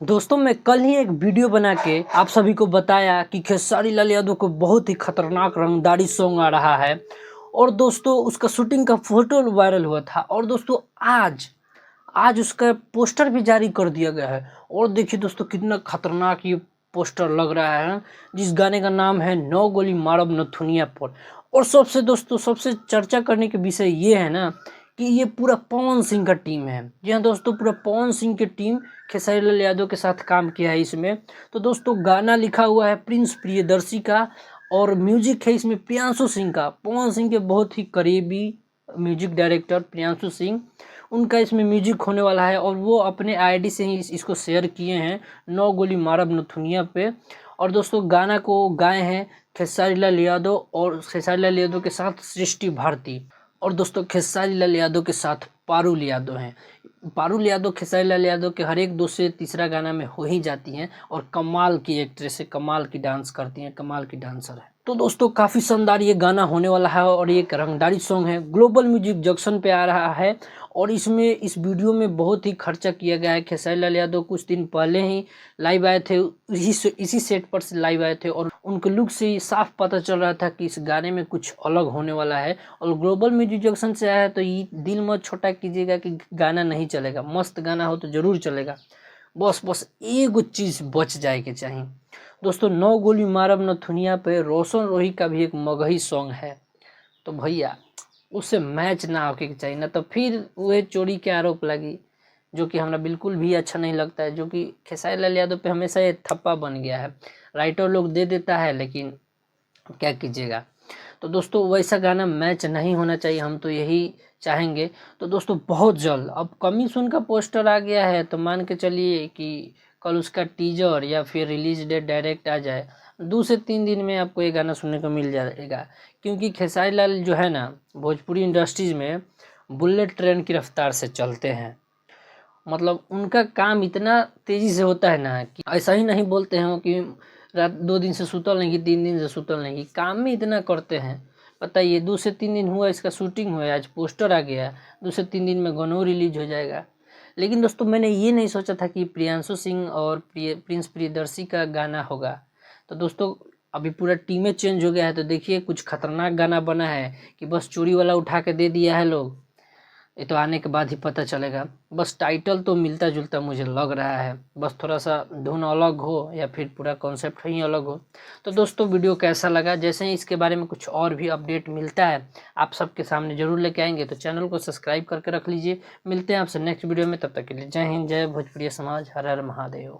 दोस्तों मैं कल ही एक वीडियो बना के आप सभी को बताया कि खेसारी लाल यादव को बहुत ही खतरनाक रंगदारी सॉन्ग आ रहा है और दोस्तों उसका शूटिंग का फोटो वायरल हुआ था और दोस्तों आज आज उसका पोस्टर भी जारी कर दिया गया है। और देखिए दोस्तों कितना खतरनाक ये पोस्टर लग रहा है, जिस गाने का नाम है नौ गोली मारब नथुनिया पर। और सबसे दोस्तों सबसे चर्चा करने के विषय ये है ना कि ये पूरा पवन सिंह का टीम है। जी हाँ दोस्तों, पूरा पवन सिंह की टीम खेसारी लाल यादव के साथ काम किया है इसमें। तो दोस्तों गाना लिखा हुआ है प्रिंस प्रियदर्शी का और म्यूजिक है इसमें प्रियांशु सिंह का। पवन सिंह के बहुत ही करीबी म्यूजिक डायरेक्टर प्रियांशु सिंह, उनका इसमें म्यूजिक होने वाला है और वो अपने आईडी से ही इसको शेयर किए हैं नौ गोली मारब नथुनिया पे। और दोस्तों गाना को गाए हैं खेसारी लाल यादव और खेसारी लाल यादव के साथ सृष्टि भारती। और दोस्तों खेसारी लाल यादव के साथ पारुल यादव हैं। पारुल यादव खेसारी लाल यादव के हर एक 2 से तीसरा गाना में हो ही जाती हैं और कमाल की एक्ट्रेस है, कमाल की डांस करती हैं, कमाल की डांसर है। तो दोस्तों काफ़ी शानदार ये गाना होने वाला है और ये एक रंगदारी सॉन्ग है, ग्लोबल म्यूजिक जंक्शन पे आ रहा है। और इसमें इस वीडियो में बहुत ही खर्चा किया गया है। खेसारी लाल यादव कुछ दिन पहले ही लाइव आए थे, इसी सेट पर से लाइव आए थे और उनके लुक से ही साफ पता चल रहा था कि इस गाने में कुछ अलग होने वाला है। और ग्लोबल म्यूजिक जंक्शन से आया है तो ये दिल मत छोटा कीजिएगा कि गाना नहीं चलेगा, मस्त गाना हो तो जरूर चलेगा। बस एगो चीज़ बच जाए के चाहिए दोस्तों, नौ गोली मारब नथुनिया पे रोशन रोही का भी एक मगही सॉन्ग है। तो भैया उससे मैच ना होके के चाहिए, ना तो फिर वह चोरी के आरोप लगी, जो कि हमें बिल्कुल भी अच्छा नहीं लगता है। जो कि खेसारी लाल यादव पे हमेशा ये थप्पा बन गया है, राइटर लोग दे देता है लेकिन क्या कीजिएगा। तो दोस्तों वैसा गाना मैच नहीं होना चाहिए, हम तो यही चाहेंगे। तो दोस्तों बहुत जल्द अब कमिंग सून का पोस्टर आ गया है, तो मान के चलिए कि कल उसका टीजर या फिर रिलीज डेट डायरेक्ट आ जाए। 2 से 3 दिन में आपको ये गाना सुनने को मिल जाएगा, क्योंकि खेसारी लाल जो है ना भोजपुरी इंडस्ट्रीज में बुलेट ट्रेन की रफ्तार से चलते हैं। मतलब उनका काम इतना तेज़ी से होता है ना कि ऐसा ही नहीं बोलते हैं कि रात 2 दिन से सुतल नहीं, 3 दिन से सुतल नहीं, काम में इतना करते हैं। बताइए 2 से 3 दिन हुआ इसका शूटिंग हुआ है, आज पोस्टर आ गया, 2 से 3 दिन में गाना रिलीज हो जाएगा। लेकिन दोस्तों मैंने ये नहीं सोचा था कि प्रियांशु सिंह और प्रिंस प्रियदर्शी का गाना होगा। तो दोस्तों अभी पूरा टीमें चेंज हो गया है, तो देखिए कुछ खतरनाक गाना बना है कि बस चोरी वाला उठा के दे दिया है लोग। ये तो आने के बाद ही पता चलेगा। बस टाइटल तो मिलता जुलता मुझे लग रहा है, बस थोड़ा सा धुन अलग हो या फिर पूरा कॉन्सेप्ट ही अलग हो। तो दोस्तों वीडियो कैसा लगा, जैसे ही इसके बारे में कुछ और भी अपडेट मिलता है आप सबके सामने ज़रूर लेके आएंगे। तो चैनल को सब्सक्राइब करके रख लीजिए। मिलते हैं आपसे नेक्स्ट वीडियो में, तब तक के लिए जय हिंद, जय भोजपुरी समाज, हर हर महादेव।